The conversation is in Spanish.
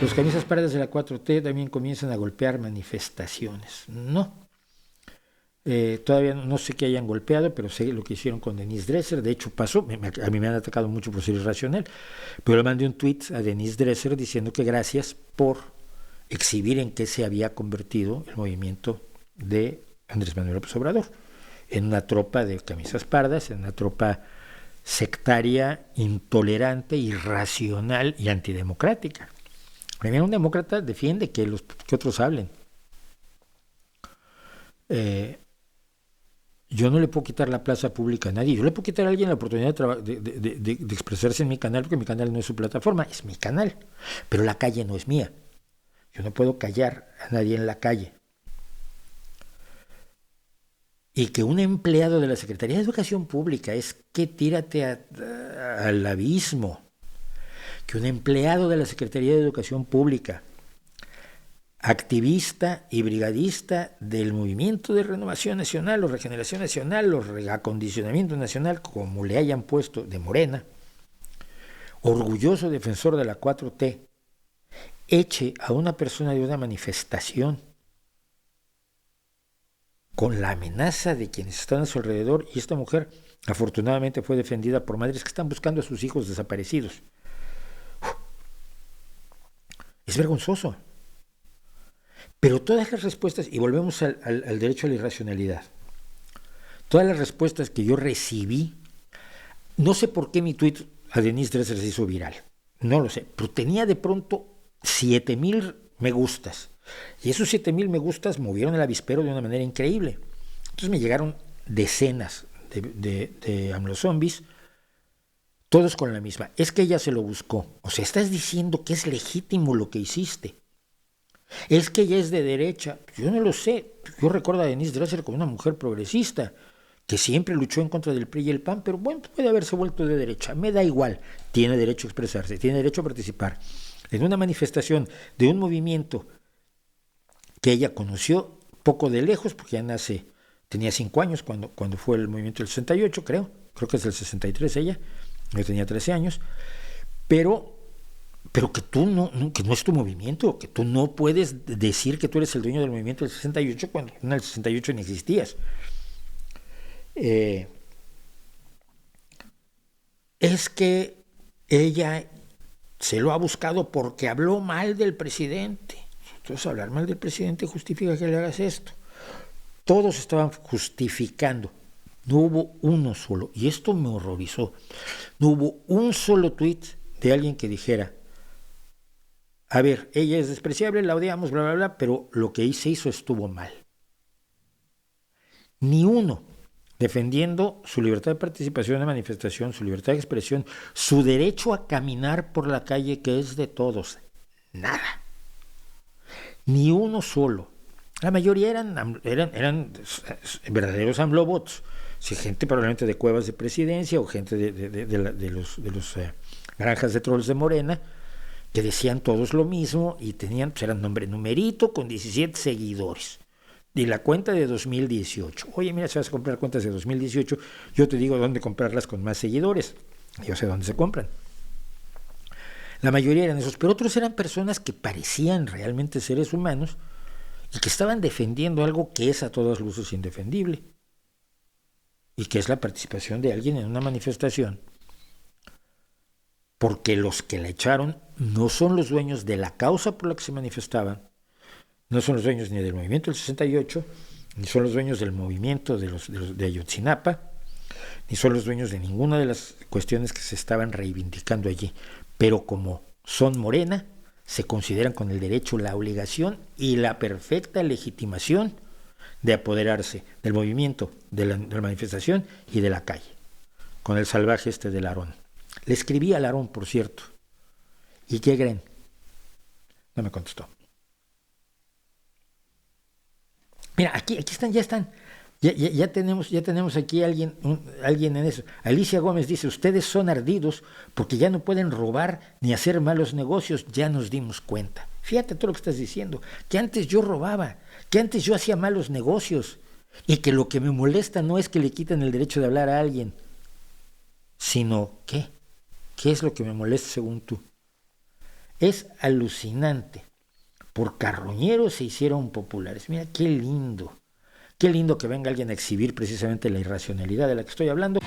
Los camisas pardas de la 4T también comienzan a golpear manifestaciones. No. Todavía no sé qué hayan golpeado, pero sé lo que hicieron con Denise Dresser. De hecho, pasó. A mí me han atacado mucho por ser irracional. Pero le mandé un tweet a Denise Dresser diciendo que gracias por exhibir en qué se había convertido el movimiento de Andrés Manuel López Obrador. En una tropa de camisas pardas, en una tropa sectaria, intolerante, irracional y antidemocrática. Primero, un demócrata defiende que otros hablen. Yo no le puedo quitar la plaza pública a nadie. Yo le puedo quitar a alguien la oportunidad de expresarse en mi canal, porque mi canal no es su plataforma, es mi canal. Pero la calle no es mía. Yo no puedo callar a nadie en la calle. Y que un empleado de la Secretaría de Educación Pública es que tírate al abismo. Que un empleado de la Secretaría de Educación Pública, activista y brigadista del Movimiento de Renovación Nacional o Regeneración Nacional o Reacondicionamiento Nacional, como le hayan puesto, de Morena, orgulloso defensor de la 4T, eche a una persona de una manifestación con la amenaza de quienes están a su alrededor, y esta mujer afortunadamente fue defendida por madres que están buscando a sus hijos desaparecidos. Es vergonzoso. Pero todas las respuestas, y volvemos al derecho a la irracionalidad, todas las respuestas que yo recibí, no sé por qué mi tweet a Denise Dresser se hizo viral, no lo sé, pero tenía de pronto 7,000 me gustas, y esos 7,000 me gustas movieron el avispero de una manera increíble. Entonces me llegaron decenas de AMLO zombies, todos con la misma. Es que ella se lo buscó. O sea, estás diciendo que es legítimo lo que hiciste. Es que ella es de derecha. Yo no lo sé. Yo recuerdo a Denise Dresser como una mujer progresista que siempre luchó en contra del PRI y el PAN, pero bueno, puede haberse vuelto de derecha. Me da igual. Tiene derecho a expresarse, tiene derecho a participar en una manifestación de un movimiento que ella conoció poco de lejos, porque ya tenía 5 años cuando fue el movimiento del 68, creo que es del 63 ella. Yo tenía 13 años, pero que tú que no es tu movimiento, que tú no puedes decir que tú eres el dueño del movimiento del 68 cuando en el 68 ni existías. Es que ella se lo ha buscado porque habló mal del presidente. Entonces, hablar mal del presidente justifica que le hagas esto. Todos estaban justificando. No hubo uno solo, y esto me horrorizó, no hubo un solo tuit de alguien que dijera, a ver, ella es despreciable, la odiamos, bla, bla, bla, pero lo que se hizo estuvo mal. Ni uno defendiendo su libertad de participación en manifestación, su libertad de expresión, su derecho a caminar por la calle que es de todos. Nada. Ni uno solo. La mayoría eran verdaderos AMLObots. Sí, gente probablemente de cuevas de presidencia o gente de los granjas de trolls de Morena, que decían todos lo mismo y tenían, pues eran nombre numerito con 17 seguidores. Y la cuenta de 2018. Oye, mira, si vas a comprar cuentas de 2018, yo te digo dónde comprarlas con más seguidores. Yo sé dónde se compran. La mayoría eran esos, pero otros eran personas que parecían realmente seres humanos y que estaban defendiendo algo que es a todas luces indefendible, y que es la participación de alguien en una manifestación, porque los que la echaron no son los dueños de la causa por la que se manifestaban, no son los dueños ni del movimiento del 68, ni son los dueños del movimiento de Ayotzinapa, ni son los dueños de ninguna de las cuestiones que se estaban reivindicando allí, pero como son Morena, se consideran con el derecho, la obligación y la perfecta legitimación de apoderarse del movimiento, de la manifestación y de la calle, con el salvaje de Larón. Le escribí a Larón, por cierto, ¿y qué creen? No me contestó. Mira, aquí están, ya están. Ya tenemos aquí alguien en eso. Alicia Gómez dice, ustedes son ardidos porque ya no pueden robar ni hacer malos negocios, ya nos dimos cuenta. Fíjate todo lo que estás diciendo, que antes yo robaba, que antes yo hacía malos negocios, y que lo que me molesta no es que le quiten el derecho de hablar a alguien, sino ¿qué? ¿Qué es lo que me molesta según tú? Es alucinante. Por carroñeros se hicieron populares. Mira, qué lindo. Qué lindo que venga alguien a exhibir precisamente la irracionalidad de la que estoy hablando.